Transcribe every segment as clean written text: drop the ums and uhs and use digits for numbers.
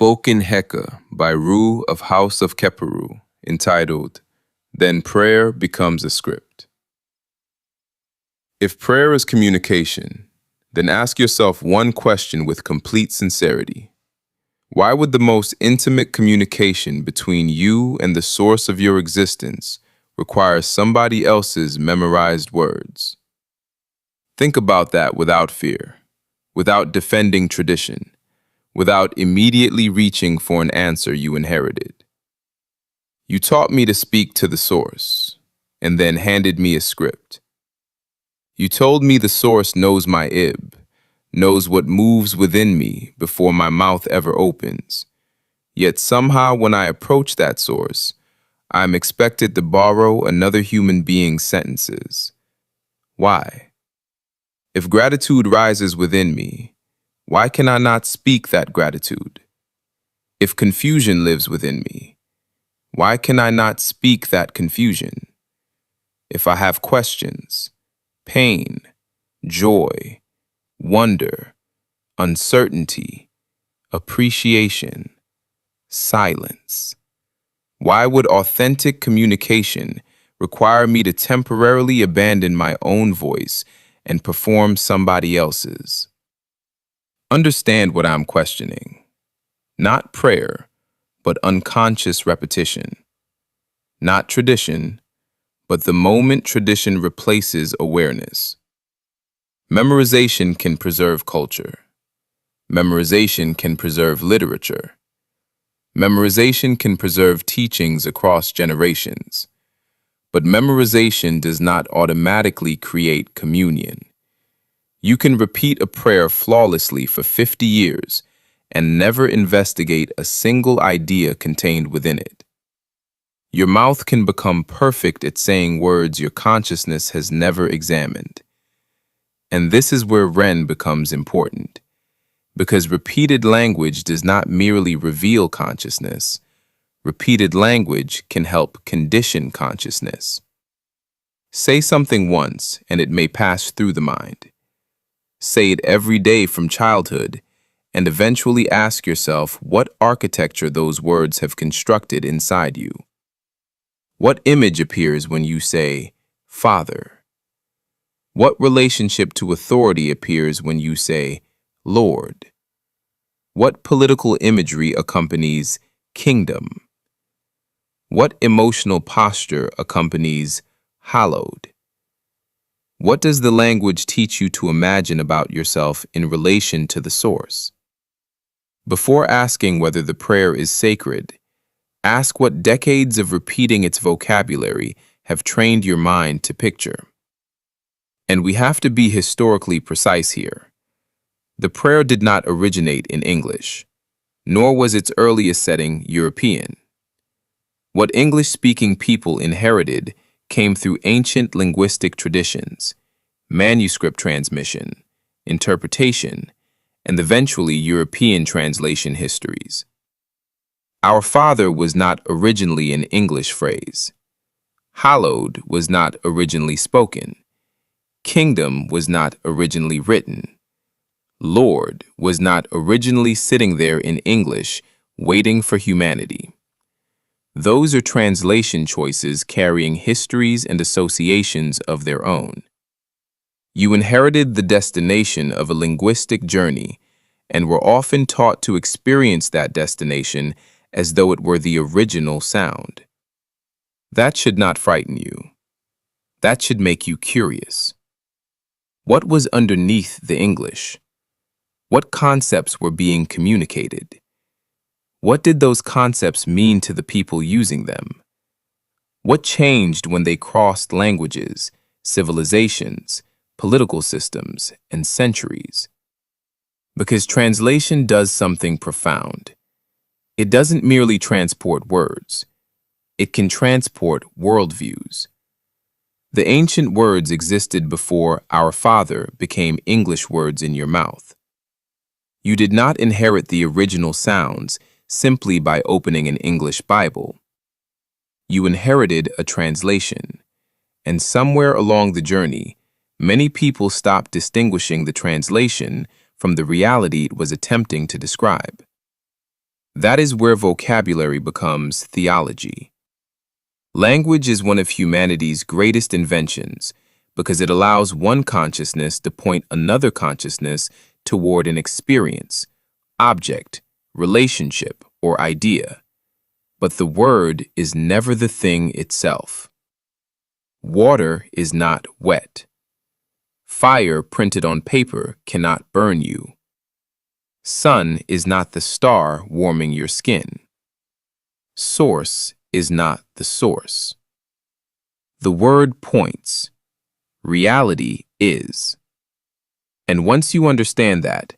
Spoken Heka by Ru of House of Keperu, entitled, Then Prayer Becomes a Script. If prayer is communication, then ask yourself one question with complete sincerity. Why would the most intimate communication between you and the source of your existence require somebody else's memorized words? Think about that without fear, without defending tradition, without immediately reaching for an answer you inherited. You taught me to speak to the source, and then handed me a script. You told me the source knows my ib, knows what moves within me before my mouth ever opens. Yet somehow when I approach that source, I am expected to borrow another human being's sentences. Why? If gratitude rises within me, why can I not speak that gratitude? If confusion lives within me, why can I not speak that confusion? If I have questions, pain, joy, wonder, uncertainty, appreciation, silence, why would authentic communication require me to temporarily abandon my own voice and perform somebody else's? Understand what I'm questioning. Not prayer, but unconscious repetition. Not tradition, but the moment tradition replaces awareness. Memorization can preserve culture. Memorization can preserve literature. Memorization can preserve teachings across generations. But memorization does not automatically create communion. You can repeat a prayer flawlessly for 50 years and never investigate a single idea contained within it. Your mouth can become perfect at saying words your consciousness has never examined. And this is where Ren becomes important, because repeated language does not merely reveal consciousness. Repeated language can help condition consciousness. Say something once and it may pass through the mind. Say it every day from childhood, and eventually ask yourself what architecture those words have constructed inside you. What image appears when you say, Father? What relationship to authority appears when you say, Lord? What political imagery accompanies kingdom? What emotional posture accompanies hallowed? What does the language teach you to imagine about yourself in relation to the source? Before asking whether the prayer is sacred, ask what decades of repeating its vocabulary have trained your mind to picture. And we have to be historically precise here. The prayer did not originate in English, nor was its earliest setting European. What English-speaking people inherited came through ancient linguistic traditions, manuscript transmission, interpretation, and eventually European translation histories. Our Father was not originally an English phrase. Hallowed was not originally spoken. Kingdom was not originally written. Lord was not originally sitting there in English, waiting for humanity. Those are translation choices carrying histories and associations of their own. You inherited the destination of a linguistic journey and were often taught to experience that destination as though it were the original sound. That should not frighten you. That should make you curious. What was underneath the English? What concepts were being communicated? What did those concepts mean to the people using them? What changed when they crossed languages, civilizations, political systems, and centuries? Because translation does something profound. It doesn't merely transport words. It can transport worldviews. The ancient words existed before Our Father became English words in your mouth. You did not inherit the original sounds simply by opening an English Bible. You inherited a translation, and somewhere along the journey, many people stopped distinguishing the translation from the reality it was attempting to describe. That is where vocabulary becomes theology. Language is one of humanity's greatest inventions because it allows one consciousness to point another consciousness toward an experience, object, relationship, or idea. But the word is never the thing itself. Water is not wet. Fire printed on paper cannot burn you. Sun is not the star warming your skin. Source is not the source. The word points. Reality is. And once you understand that,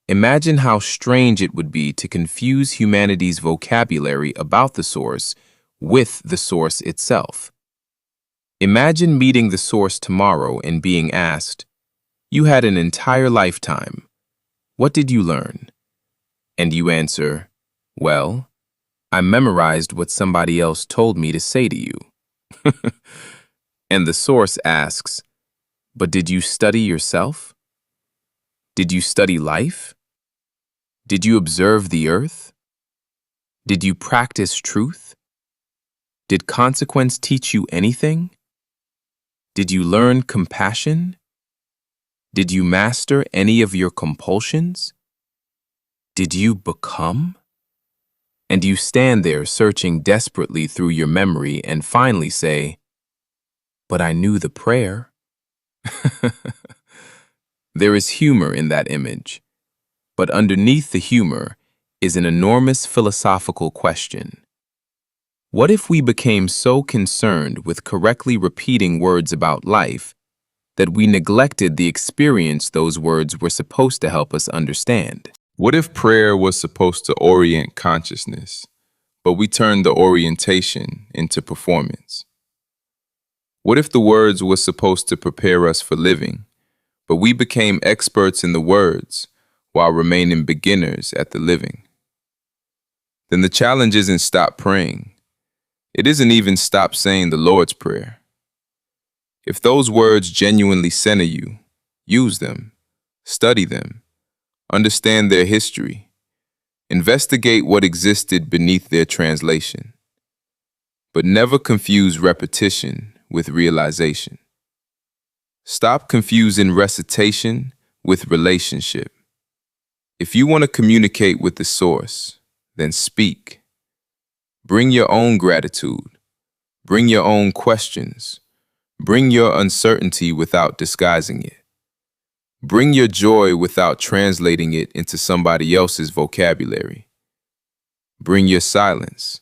imagine how strange it would be to confuse humanity's vocabulary about the source with the source itself. Imagine meeting the source tomorrow and being asked, "You had an entire lifetime. What did you learn?" And you answer, "Well, I memorized what somebody else told me to say to you." And the source asks, "But did you study yourself? Did you study life? Did you observe the earth? Did you practice truth? Did consequence teach you anything? Did you learn compassion? Did you master any of your compulsions? Did you become?" And you stand there searching desperately through your memory and finally say, "But I knew the prayer." There is humor in that image, but underneath the humor is an enormous philosophical question. What if we became so concerned with correctly repeating words about life that we neglected the experience those words were supposed to help us understand? What if prayer was supposed to orient consciousness, but we turned the orientation into performance? What if the words were supposed to prepare us for living, but we became experts in the words while remaining beginners at the living? Then the challenge isn't stop praying. It isn't even stop saying the Lord's Prayer. If those words genuinely center you, use them, study them, understand their history, investigate what existed beneath their translation. But never confuse repetition with realization. Stop confusing recitation with relationship. If you want to communicate with the source, then speak. Bring your own gratitude. Bring your own questions. Bring your uncertainty without disguising it. Bring your joy without translating it into somebody else's vocabulary. Bring your silence.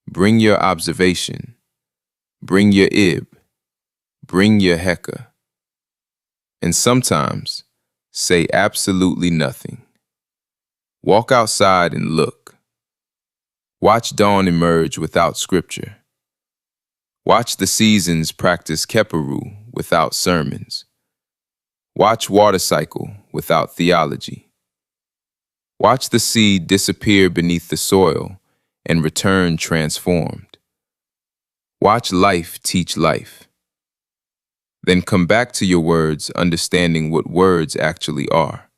Bring your observation. Bring your ib. Bring your heka. And sometimes, say absolutely nothing. Walk outside and look. Watch dawn emerge without scripture. Watch the seasons practice keperu without sermons. Watch water cycle without theology. Watch the seed disappear beneath the soil and return transformed. Watch life teach life. Then come back to your words, understanding what words actually are.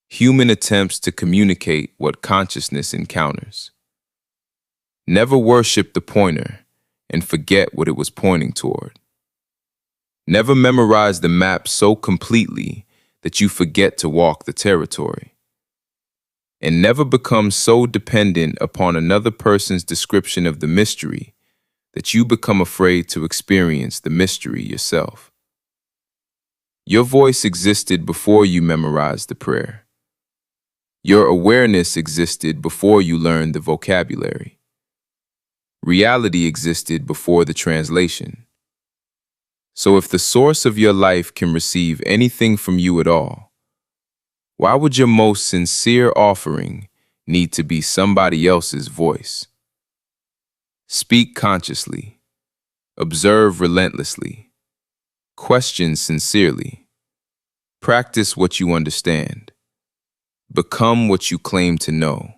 Human attempts to communicate what consciousness encounters. Never worship the pointer and forget what it was pointing toward. Never memorize the map so completely that you forget to walk the territory. And never become so dependent upon another person's description of the mystery that you become afraid to experience the mystery yourself. Your voice existed before you memorized the prayer. Your awareness existed before you learned the vocabulary. Reality existed before the translation. So if the source of your life can receive anything from you at all, why would your most sincere offering need to be somebody else's voice? Speak consciously. Observe relentlessly. Question sincerely. Practice what you understand. Become what you claim to know.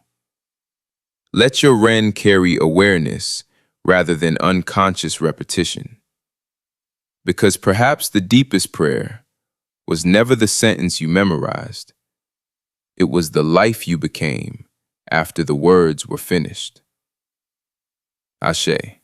Let your Ren carry awareness rather than unconscious repetition. Because perhaps the deepest prayer was never the sentence you memorized. It was the life you became after the words were finished. Ashe.